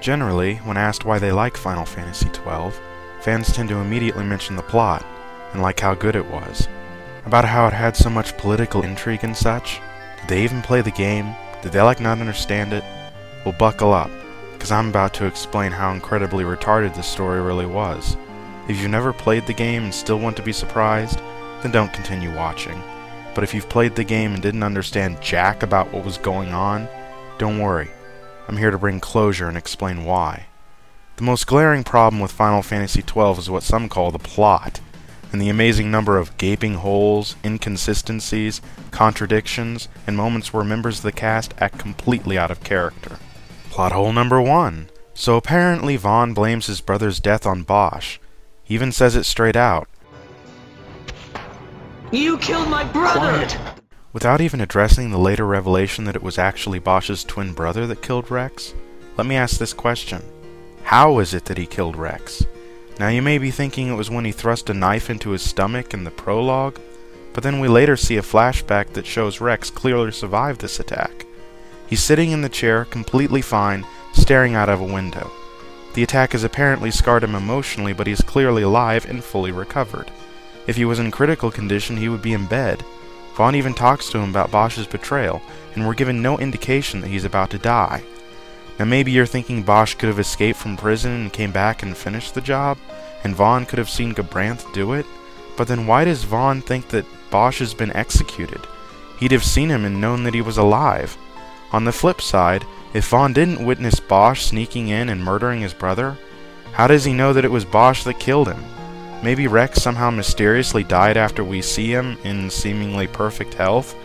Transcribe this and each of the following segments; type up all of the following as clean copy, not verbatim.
Generally, when asked why they like Final Fantasy XII, fans tend to immediately mention the plot, and like how good it was. About how it had so much political intrigue and such. Did they even play the game? Did they not understand it? Well, buckle up, because I'm about to explain how incredibly retarded this story really was. If you've never played the game and still want to be surprised, then don't continue watching. But if you've played the game and didn't understand jack about what was going on, don't worry. I'm here to bring closure and explain why. The most glaring problem with Final Fantasy XII is what some call the plot, and the amazing number of gaping holes, inconsistencies, contradictions, and moments where members of the cast act completely out of character. Plot hole number 1. So apparently Vaughn blames his brother's death on Bosch. He even says it straight out. You killed my brother! Quiet. Without even addressing the later revelation that it was actually Bosch's twin brother that killed Rex, let me ask this question. How is it that he killed Rex? Now you may be thinking it was when he thrust a knife into his stomach in the prologue, but then we later see a flashback that shows Rex clearly survived this attack. He's sitting in the chair, completely fine, staring out of a window. The attack has apparently scarred him emotionally, but he's clearly alive and fully recovered. If he was in critical condition, he would be in bed. Vaughn even talks to him about Bosch's betrayal, and we're given no indication that he's about to die. Now maybe you're thinking Bosch could have escaped from prison and came back and finished the job, and Vaughn could have seen Gabranth do it, but then why does Vaughn think that Bosch has been executed? He'd have seen him and known that he was alive. On the flip side, if Vaughn didn't witness Bosch sneaking in and murdering his brother, how does he know that it was Bosch that killed him? Maybe Rex somehow mysteriously died after we see him in seemingly perfect health,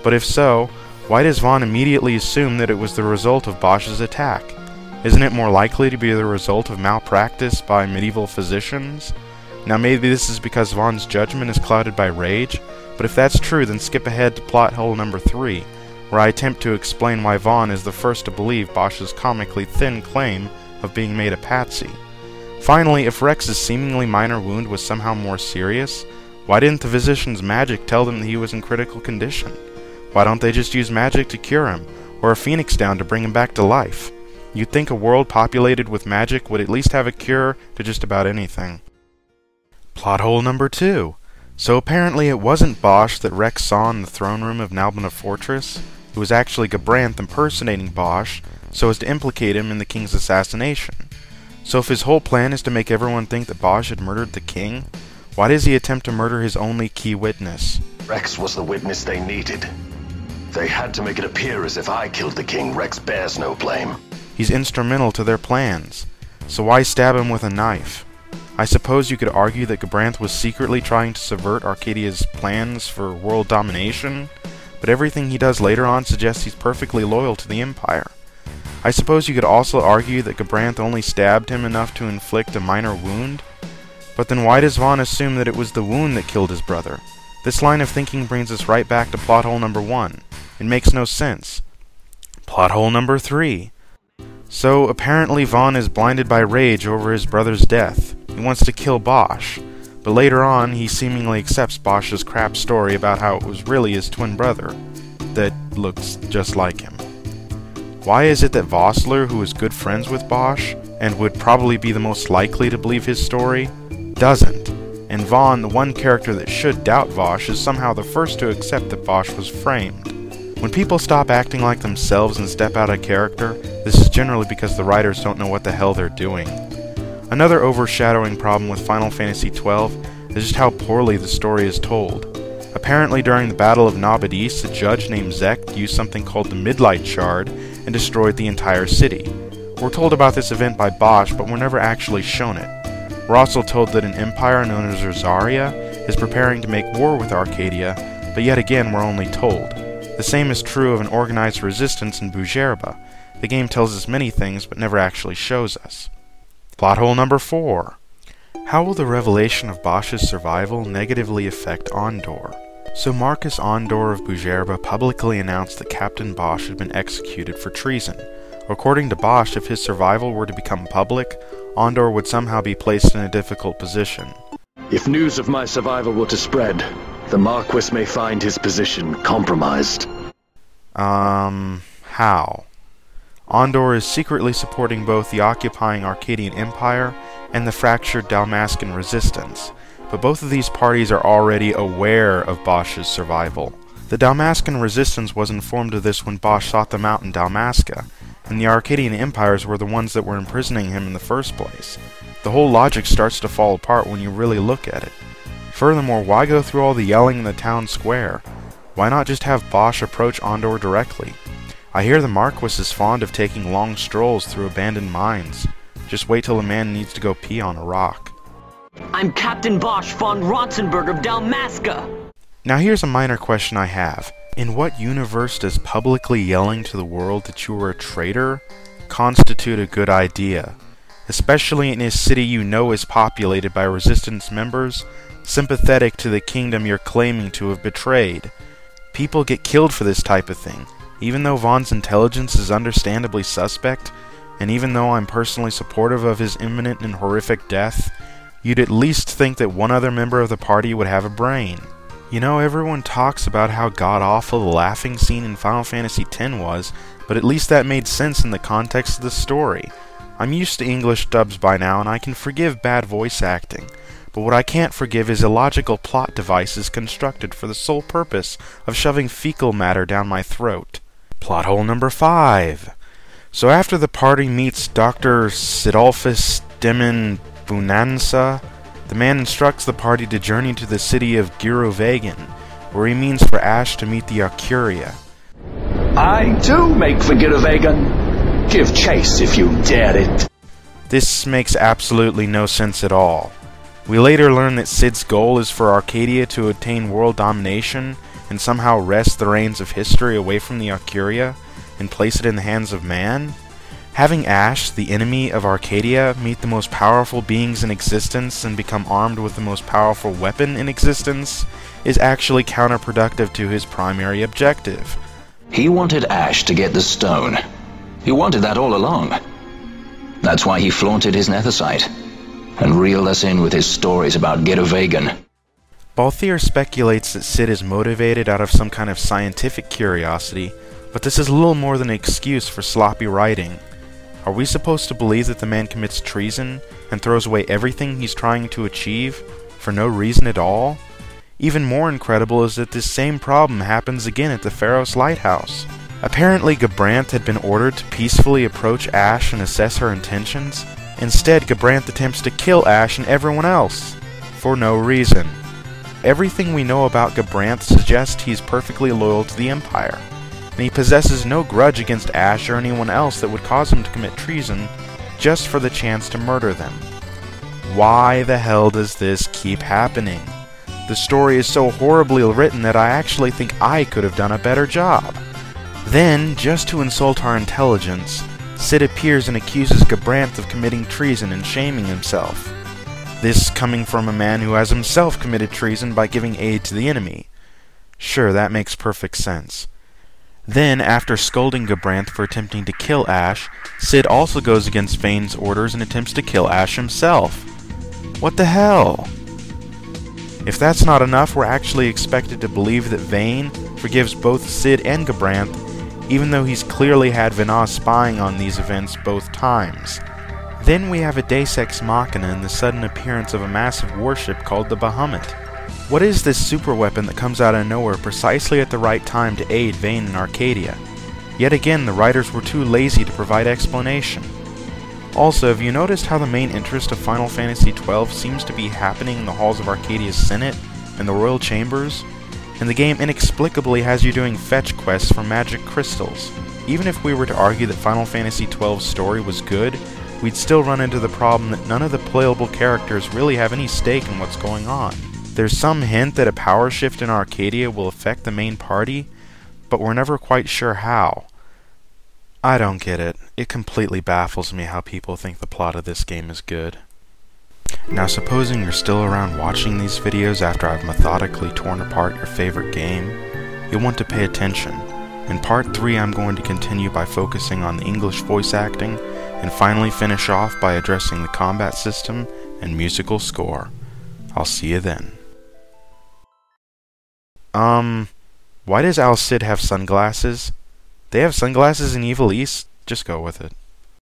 but if so, why does Vaughn immediately assume that it was the result of Bosch's attack? Isn't it more likely to be the result of malpractice by medieval physicians? Now maybe this is because Vaughn's judgment is clouded by rage, but if that's true, then skip ahead to plot hole number 3, where I attempt to explain why Vaughn is the first to believe Bosch's comically thin claim of being made a patsy. Finally, if Rex's seemingly minor wound was somehow more serious, why didn't the physician's magic tell them that he was in critical condition? Why don't they just use magic to cure him, or a phoenix down to bring him back to life? You'd think a world populated with magic would at least have a cure to just about anything. Plot hole number 2. So apparently it wasn't Bosch that Rex saw in the throne room of Nalbina Fortress. It was actually Gabranth impersonating Bosch so as to implicate him in the king's assassination. So if his whole plan is to make everyone think that Bosch had murdered the king, why does he attempt to murder his only key witness? Rex was the witness they needed. They had to make it appear as if I killed the king. Rex bears no blame. He's instrumental to their plans. So why stab him with a knife? I suppose you could argue that Gabranth was secretly trying to subvert Arcadia's plans for world domination, but everything he does later on suggests he's perfectly loyal to the Empire. I suppose you could also argue that Gabranth only stabbed him enough to inflict a minor wound, but then why does Vaughn assume that it was the wound that killed his brother? This line of thinking brings us right back to plot hole number 1. It makes no sense. Plot hole number 3. So apparently Vaughn is blinded by rage over his brother's death. He wants to kill Bosch, but later on he seemingly accepts Bosch's crap story about how it was really his twin brother that looks just like him. Why is it that Vossler, who is good friends with Bosch, and would probably be the most likely to believe his story, doesn't? And Vaughn, the one character that should doubt Bosch, is somehow the first to accept that Bosch was framed. When people stop acting like themselves and step out of character, this is generally because the writers don't know what the hell they're doing. Another overshadowing problem with Final Fantasy XII is just how poorly the story is told. Apparently during the Battle of Nabadis, a judge named Zek used something called the Midlight Shard and destroyed the entire city. We're told about this event by Bosch, but we're never actually shown it. We're also told that an empire known as Rosaria is preparing to make war with Arcadia, but yet again we're only told. The same is true of an organized resistance in Bujerba. The game tells us many things, but never actually shows us. Plot hole number 4. How will the revelation of Bosch's survival negatively affect Ondor? So Marcus Ondor of Bujerba publicly announced that Captain Bosch had been executed for treason. According to Bosch, if his survival were to become public, Ondor would somehow be placed in a difficult position. If news of my survival were to spread, the Marquis may find his position compromised. How? Andor is secretly supporting both the occupying Arcadian Empire and the fractured Dalmascan resistance, but both of these parties are already aware of Bosch's survival. The Dalmascan resistance was informed of this when Bosch sought them out in Dalmasca, and the Arcadian empires were the ones that were imprisoning him in the first place. The whole logic starts to fall apart when you really look at it. Furthermore, why go through all the yelling in the town square? Why not just have Bosch approach Andor directly? I hear the Marquis is fond of taking long strolls through abandoned mines. Just wait till a man needs to go pee on a rock. I'm Captain Bosch von Rotzenberg of Dalmasca! Now here's a minor question I have. In what universe does publicly yelling to the world that you are a traitor constitute a good idea? Especially in a city you know is populated by resistance members sympathetic to the kingdom you're claiming to have betrayed. People get killed for this type of thing, even though Vaughn's intelligence is understandably suspect, and even though I'm personally supportive of his imminent and horrific death, you'd at least think that one other member of the party would have a brain. You know, everyone talks about how god-awful the laughing scene in Final Fantasy X was, but at least that made sense in the context of the story. I'm used to English dubs by now, and I can forgive bad voice acting, but what I can't forgive is illogical plot devices constructed for the sole purpose of shoving fecal matter down my throat. Plot hole number 5. So after the party meets Dr. Sidolphus Demon Bunansa, the man instructs the party to journey to the city of Girovagan, where he means for Ash to meet the Arcuria. I too make for Girovagan. Give chase if you dare it. This makes absolutely no sense at all. We later learn that Cid's goal is for Arcadia to attain world domination and somehow wrest the reins of history away from the Arcuria and place it in the hands of man. Having Ash, the enemy of Arcadia, meet the most powerful beings in existence and become armed with the most powerful weapon in existence is actually counterproductive to his primary objective. He wanted Ash to get the stone. He wanted that all along. That's why he flaunted his nethicite and reeled us in with his stories about Girovagan. Balthier speculates that Cid is motivated out of some kind of scientific curiosity, but this is little more than an excuse for sloppy writing. Are we supposed to believe that the man commits treason and throws away everything he's trying to achieve for no reason at all? Even more incredible is that this same problem happens again at the Pharos Lighthouse. Apparently Gabranth had been ordered to peacefully approach Ash and assess her intentions. Instead, Gabranth attempts to kill Ash and everyone else, for no reason. Everything we know about Gabranth suggests he's perfectly loyal to the Empire, and he possesses no grudge against Ash or anyone else that would cause him to commit treason just for the chance to murder them. Why the hell does this keep happening? The story is so horribly written that I actually think I could have done a better job. Then, just to insult our intelligence, Cid appears and accuses Gabranth of committing treason and shaming himself. This coming from a man who has himself committed treason by giving aid to the enemy. Sure, that makes perfect sense. Then, after scolding Gabranth for attempting to kill Ash, Cid also goes against Vane's orders and attempts to kill Ash himself. What the hell? If that's not enough, we're actually expected to believe that Vane forgives both Cid and Gabranth, even though he's clearly had Vana spying on these events both times. Then we have a Deus Ex Machina in the sudden appearance of a massive warship called the Bahamut. What is this super weapon that comes out of nowhere precisely at the right time to aid Vane and Arcadia? Yet again, the writers were too lazy to provide explanation. Also, have you noticed how the main interest of Final Fantasy XII seems to be happening in the halls of Arcadia's Senate and the Royal Chambers? And the game inexplicably has you doing fetch quests for magic crystals. Even if we were to argue that Final Fantasy XII's story was good, we'd still run into the problem that none of the playable characters really have any stake in what's going on. There's some hint that a power shift in Arcadia will affect the main party, but we're never quite sure how. I don't get it. It completely baffles me how people think the plot of this game is good. Now supposing you're still around watching these videos after I've methodically torn apart your favorite game, you'll want to pay attention. In part 3 I'm going to continue by focusing on the English voice acting, and finally finish off by addressing the combat system and musical score. I'll see you then. Why does Al Cid have sunglasses? They have sunglasses in Evil East? Just go with it.